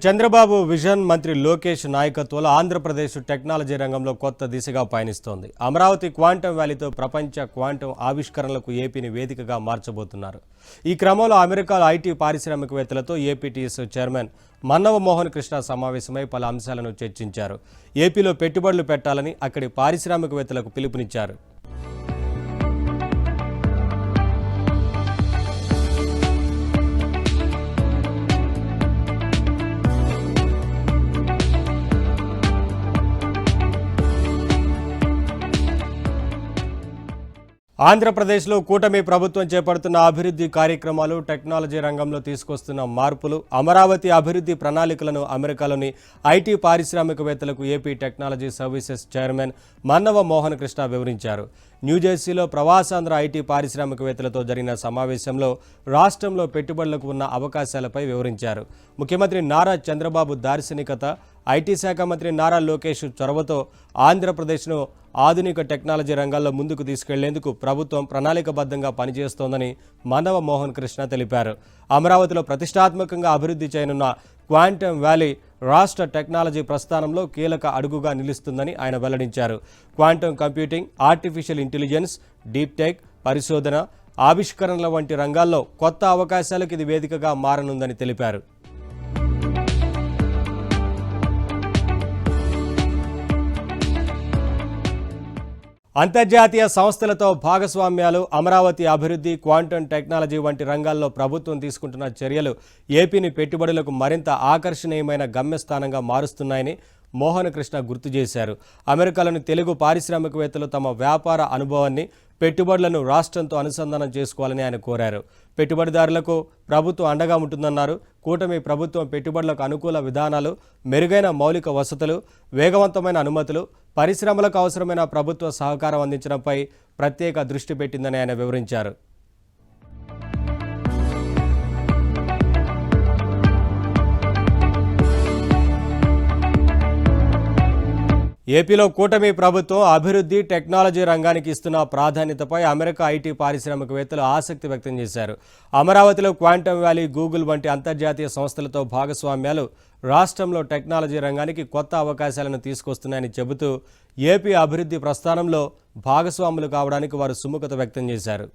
Chandrababu vision మంత్రి లోకేష్ నాయకత్వంలో Andhra Pradesh technology రంగంలో కొత్త దిశగా పయనిస్తోంది. అమరావతి క్వాంటమ్ వ్యాలీతో ప్రపంచ క్వాంటమ్ ఆవిష్కరణలకు ఏపీని వేదికగా మార్చబోతున్నారు. ఈ క్రమంలో అమెరికాలో ఐటీ పారిశ్రామికవేత్తలతో ఏపీటీఎస్ చైర్మన్ మన్నవ మోహన్ కృష్ణ సమావేశమై పలు అంశాలను చర్చించారు. ఏపీలో పెట్టుబడులు పెట్టాలని అక్కడి పారిశ్రామికవేత్తలకు పిలుపునిచ్చారు. ఆంధ్రప్రదేశ్లో కూటమి ప్రభుత్వం చేపడుతున్న అభివృద్ధి కార్యక్రమాలు, టెక్నాలజీ రంగంలో తీసుకొస్తున్న మార్పులు, అమరావతి అభివృద్ధి ప్రణాళికలను అమెరికాలోని ఐటీ పారిశ్రామికవేత్తలకు AP technology services chairman Mannava Mohan Krishna వివరించారు. న్యూజెర్సీలో ప్రవాసాంధ్ర ఐటీ పారిశ్రామికవేత్తలతో జరిగిన సమావేశంలో రాష్ట్రంలో పెట్టుబడులకు ఉన్న అవకాశాలపై వివరించారు. ముఖ్యమంత్రి నారా చంద్రబాబు దార్శనికత, ఐటీ శాఖ మంత్రి నారా లోకేష్ చొరవతో ఆంధ్రప్రదేశ్ను ఆధునిక టెక్నాలజీ రంగాల్లో ముందుకు తీసుకెళ్లేందుకు ప్రభుత్వం ప్రణాళికబద్ధంగా పనిచేస్తోందని మన్నవ మోహన్ కృష్ణ తెలిపారు. అమరావతిలో ప్రతిష్టాత్మకంగా అభివృద్ధి చేయనున్న క్వాంటమ్ వ్యాలీ రాష్ట్ర టెక్నాలజీ ప్రస్థానంలో కీలక అడుగుగా నిలుస్తుందని ఆయన వెల్లడించారు. Quantum computing, artificial intelligence, deep tech, పరిశోధన, ఆవిష్కరణల వంటి రంగాల్లో కొత్త అవకాశాలకు ఇది వేదికగా మారనుందని తెలిపారు. అంతర్జాతీయ సంస్థలతో భాగస్వామ్యాలు, అమరావతి అభివృద్ధి, క్వాంటమ్ టెక్నాలజీ వంటి రంగాల్లో ప్రభుత్వం తీసుకుంటున్న చర్యలు ఏపీని పెట్టుబడులకు మరింత ఆకర్షణీయమైన గమ్యస్థానంగా మారుస్తున్నాయని మోహన్ కృష్ణ గుర్తు చేశారు. అమెరికాలోని తెలుగు పారిశ్రామికవేత్తలు తమ వ్యాపార అనుభవాన్ని, పెట్టుబడులను రాష్ట్రంతో అనుసంధానం చేసుకోవాలని ఆయన కోరారు. పెట్టుబడిదారులకు ప్రభుత్వం అండగా ఉంటుందన్నారు. కూటమి ప్రభుత్వం పెట్టుబడులకు అనుకూల విధానాలు, మెరుగైన మౌలిక వసతులు, వేగవంతమైన అనుమతులు, పరిశ్రమలకు అవసరమైన ప్రభుత్వ సహకారం అందించడంపై ప్రత్యేక దృష్టి పెట్టిందని ఆయన వివరించారు. ఏపీలో కూటమి ప్రభుత్వం అభివృద్ధి, టెక్నాలజీ రంగానికి ఇస్తున్న ప్రాధాన్యతపై అమెరికా ఐటీ పారిశ్రామికవేత్తలు ఆసక్తి వ్యక్తం చేశారు. అమరావతిలో క్వాంటమ్ వ్యాలీ, గూగుల్ వంటి అంతర్జాతీయ సంస్థలతో భాగస్వామ్యాలు రాష్ట్రంలో టెక్నాలజీ రంగానికి కొత్త అవకాశాలను తీసుకొస్తున్నాయని చెబుతూ ఏపీ అభివృద్ధి ప్రస్థానంలో భాగస్వాములు కావడానికి వారు సుముఖత వ్యక్తం చేశారు.